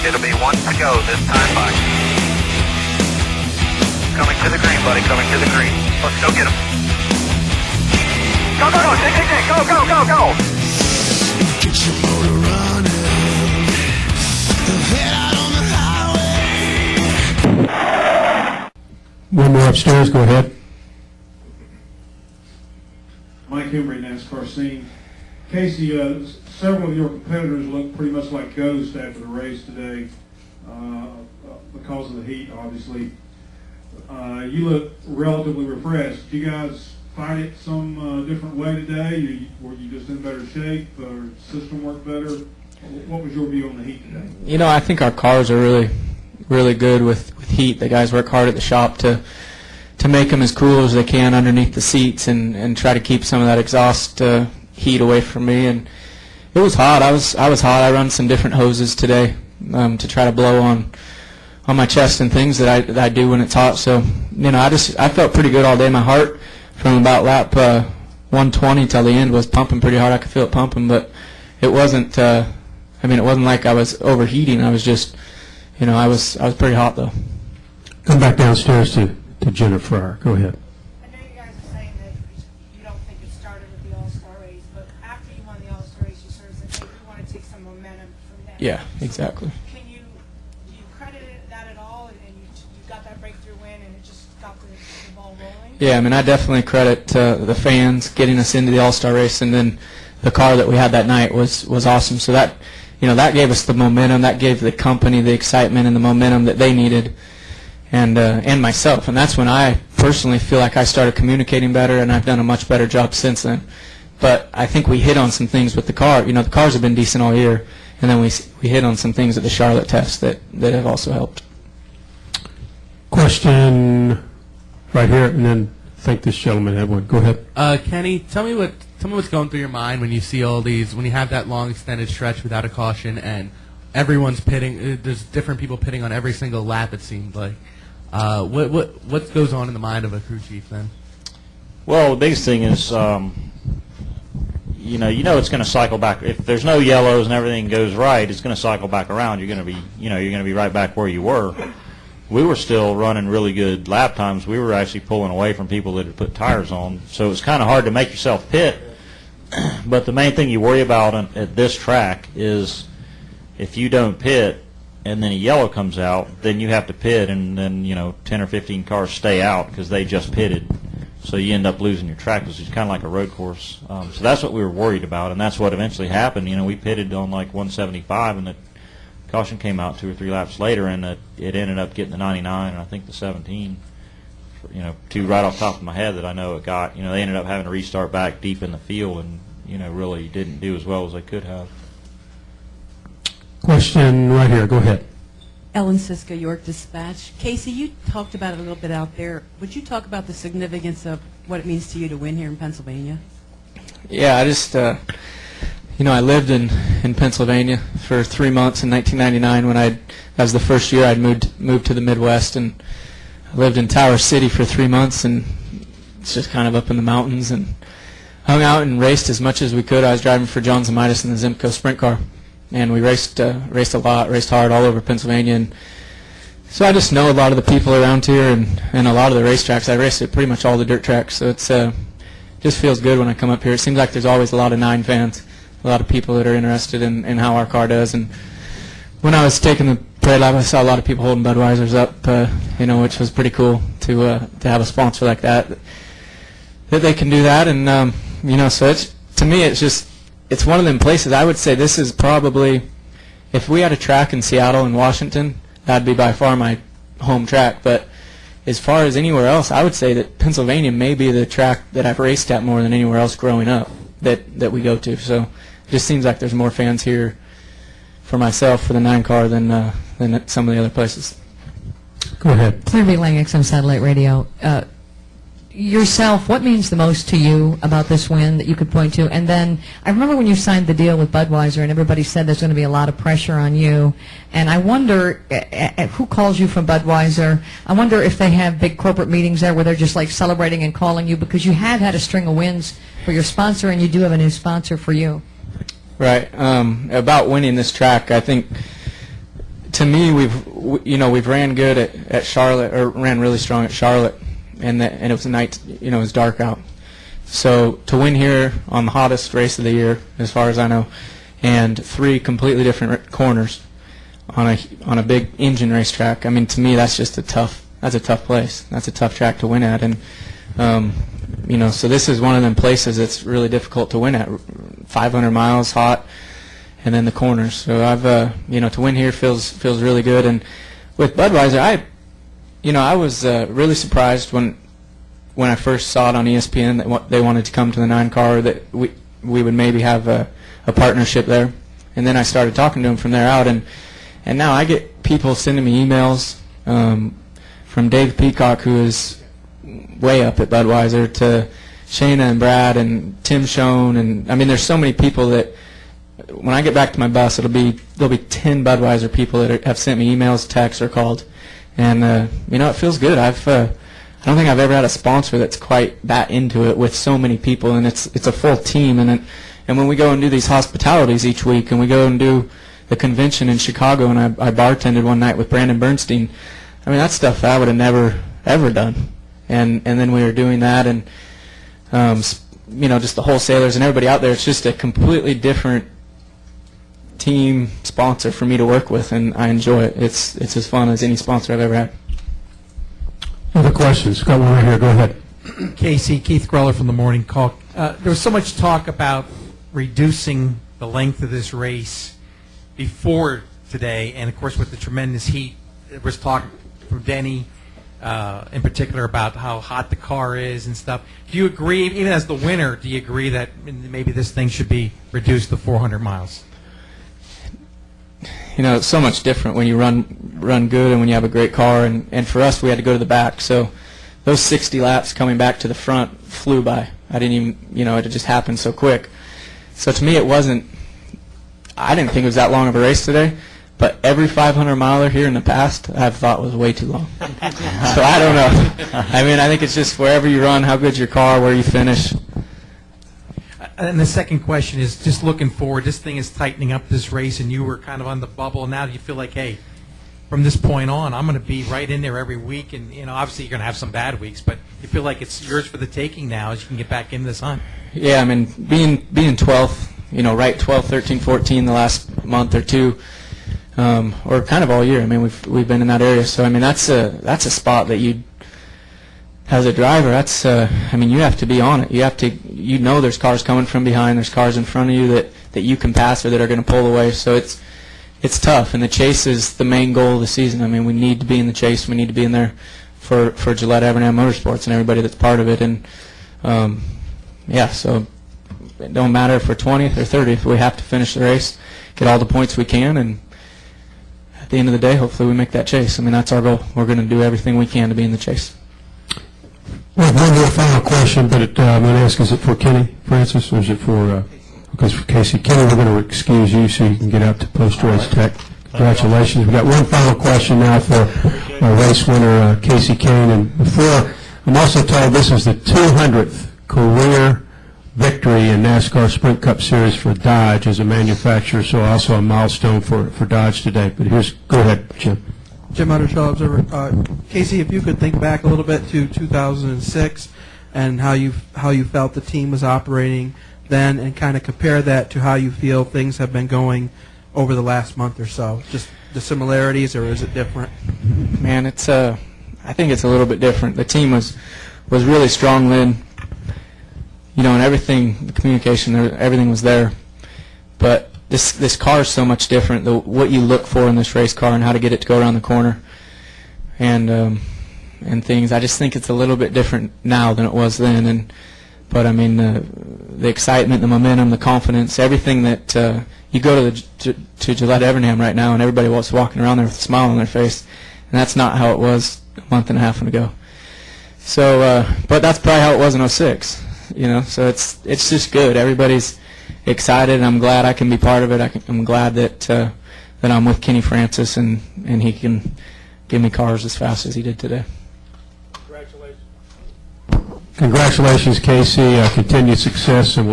It'll be one to go this time by. Coming to the green, buddy, coming to the green. Let's go get him. Go, go, go, dig, dig, dig, go, go, go, go. Get your motor running. Head out on the highway. One more upstairs, go ahead. Mike Embry, NASCAR scene. Kasey, several of your competitors look pretty much like ghosts after the race today because of the heat, obviously. You look relatively refreshed. Do you guys find it some different way today? Were you just in better shape, or system worked better? What was your view on the heat today? You know, I think our cars are really, really good with heat. The guys work hard at the shop to make them as cool as they can underneath the seats and try to keep some of that exhaust heat away from me. And it was hot. I was hot. I run some different hoses today to try to blow on my chest and things that I do when it's hot. So, you know, I felt pretty good all day. My heart from about lap 120 till the end was pumping pretty hard. I could feel it pumping, but it wasn't. It wasn't like I was overheating. I was just, you know, I was pretty hot though. Come back downstairs to Jennifer. Go ahead. I know you guys are saying that you don't think it started with the All-Star race, but after you won the All-Star race, you sort of said, hey, we want to take some momentum from that. Yeah, exactly. Do you credit that at all, and you got that breakthrough win, and it just got the ball rolling? Yeah, I mean, I definitely credit the fans getting us into the All-Star race, and then the car that we had that night was awesome. So that, you know, that gave us the momentum, that gave the company the excitement and the momentum that they needed, and myself. And that's when I personally feel like I started communicating better, and I've done a much better job since then. But I think we hit on some things with the car. You know, the cars have been decent all year, and then we hit on some things at the Charlotte test that have also helped. Question right here, and then I think this gentleman had one. Go ahead. Kenny, tell me what's going through your mind when you see all these, when you have that long extended stretch without a caution and everyone's pitting. There's different people pitting on every single lap, it seems like. What goes on in the mind of a crew chief then? Well, the biggest thing is, you know it's going to cycle back. If there's no yellows and everything goes right, it's going to cycle back around. You're going to be, you're going to be right back where you were. We were still running really good lap times. We were actually pulling away from people that had put tires on, so it's kind of hard to make yourself pit. But the main thing you worry about at this track is if you don't pit and then a yellow comes out, then you have to pit, and then 10 or 15 cars stay out because they just pitted. So you end up losing your track, which is kind of like a road course. So that's what we were worried about, and that's what eventually happened. We pitted on like 175, and the caution came out 2 or 3 laps later, and it ended up getting the 99 and I think the 17. Two right off the top of my head that I know it got. They ended up having to restart back deep in the field, and really didn't do as well as they could have. Question right here. Go ahead. Ellen Siska, York Dispatch. Kasey, you talked about it a little bit out there. Would you talk about the significance of what it means to you to win here in Pennsylvania? Yeah, I just, I lived in Pennsylvania for 3 months in 1999 when that was the first year I'd moved to the Midwest, and I lived in Tower City for 3 months, and it's just kind of up in the mountains, and hung out and raced as much as we could. I was driving for John Zamitis in the Zimco sprint car, and we raced a lot, raced hard all over Pennsylvania, and so I just know a lot of the people around here and a lot of the racetracks. I raced at pretty much all the dirt tracks, so it's just feels good when I come up here. It seems like there's always a lot of 9 fans, a lot of people that are interested in how our car does. And when I was taking the parade lap, I saw a lot of people holding Budweisers up, which was pretty cool to have a sponsor like that they can do that. And so to me it's one of them places. I would say this is probably, if we had a track in Seattle and Washington, that'd be by far my home track. But as far as anywhere else, I would say that Pennsylvania may be the track that I've raced at more than anywhere else growing up that we go to. So it just seems like there's more fans here for myself for the 9 car than at some of the other places. Go ahead. Claire V. Lang, XM Satellite Radio. Yourself, what means the most to you about this win that you could point to? And then I remember when you signed the deal with Budweiser and everybody said there's going to be a lot of pressure on you. And I wonder who calls you from Budweiser. I wonder if they have big corporate meetings there where they're just like celebrating and calling you, because you have had a string of wins for your sponsor and you do have a new sponsor for you. Right. About winning this track, I think to me, we've ran good at Charlotte, or ran really strong at Charlotte, and it was night, it was dark out. So to win here on the hottest race of the year, as far as I know, and 3 completely different corners on a big engine racetrack, I mean, to me, that's a tough place. That's a tough track to win at, and so this is one of them places that's really difficult to win at. 500 miles, hot, and then the corners. So I've to win here feels really good. And with Budweiser, I was really surprised when I first saw it on ESPN that they wanted to come to the 9 car, that we would maybe have a partnership there. And then I started talking to them from there out, and now I get people sending me emails from Dave Peacock, who is way up at Budweiser, to Shayna and Brad and Tim Schoen, and I mean, there's so many people that when I get back to my bus, there'll be 10 Budweiser people that have sent me emails, texts, or called, and it feels good. I don't think I've ever had a sponsor that's quite that into it with so many people, and it's a full team, and when we go and do these hospitalities each week, and we go and do the convention in Chicago, and I bartended one night with Brandon Bernstein. I mean, that's stuff I would have never ever done, and then we were doing that, and just the wholesalers and everybody out there. It's just a completely different team sponsor for me to work with, and I enjoy it. It's as fun as any sponsor I've ever had. Other questions? Got one right here. Go ahead. Kasey, Keith Greller from the Morning Call. There was so much talk about reducing the length of this race before today, and of course with the tremendous heat, there was talk from Denny in particular about how hot the car is and stuff. Do you agree, even as the winner, do you agree that maybe this thing should be reduced to 400 miles? It's so much different when you run good and when you have a great car, and for us, we had to go to the back, so those 60 laps coming back to the front flew by. I didn't even, it just happened so quick. So to me, I didn't think it was that long of a race today, but every 500 miler here in the past I've thought was way too long. So I don't know. I mean, I think it's just wherever you run, how good's your car, where you finish. And the second question is just looking forward. This thing is tightening up this race, and you were kind of on the bubble. Now do you feel like, hey, from this point on, I'm going to be right in there every week, and obviously you're going to have some bad weeks, but you feel like it's yours for the taking now as you can get back into this hunt? Yeah, I mean, being 12th, right 12, 13, 14 the last month or two, or kind of all year. I mean, we've been in that area, so I mean that's a spot that you, as a driver, you have to be on it. You have to, there's cars coming from behind, there's cars in front of you that you can pass or that are going to pull away. So it's tough, and the chase is the main goal of the season. I mean, we need to be in the chase. We need to be in there for Gillette Evernham Motorsports and everybody that's part of it. And so it don't matter if we're 20th or 30th. We have to finish the race, get all the points we can, and at the end of the day, hopefully we make that chase. I mean, that's our goal. We're going to do everything we can to be in the chase. Well, one more final question, but I'm going to ask, is it for Kenny Francis, or is it for, because for Kasey? Kenny, we're going to excuse you so you can get out to post-race tech. Congratulations. We've got one final question now for our race winner, Kasey Kahne. And before, I'm also told this is the 200th career victory in NASCAR Sprint Cup Series for Dodge as a manufacturer, so also a milestone for Dodge today. But go ahead, Jim. Jim Uttershaw, Observer. Kasey, if you could think back a little bit to 2006 and how you felt the team was operating then, and kind of compare that to how you feel things have been going over the last month or so. Just the similarities, or is it different? Man, I think it's a little bit different. The team was really strong then, and everything, the communication, everything was there. But this car is so much different. What you look for in this race car and how to get it to go around the corner, and things. I just think it's a little bit different now than it was then. But I mean, the excitement, the momentum, the confidence, everything that you go to Gillette Evernham right now, and everybody was walking around there with a smile on their face, and that's not how it was a month and a half ago. So, but that's probably how it was in 06. So it's just good. Everybody's excited, and I'm glad I can be part of it. I'm glad that I'm with Kenny Francis, and he can give me cars as fast as he did today. Congratulations, Kasey. Continued success. And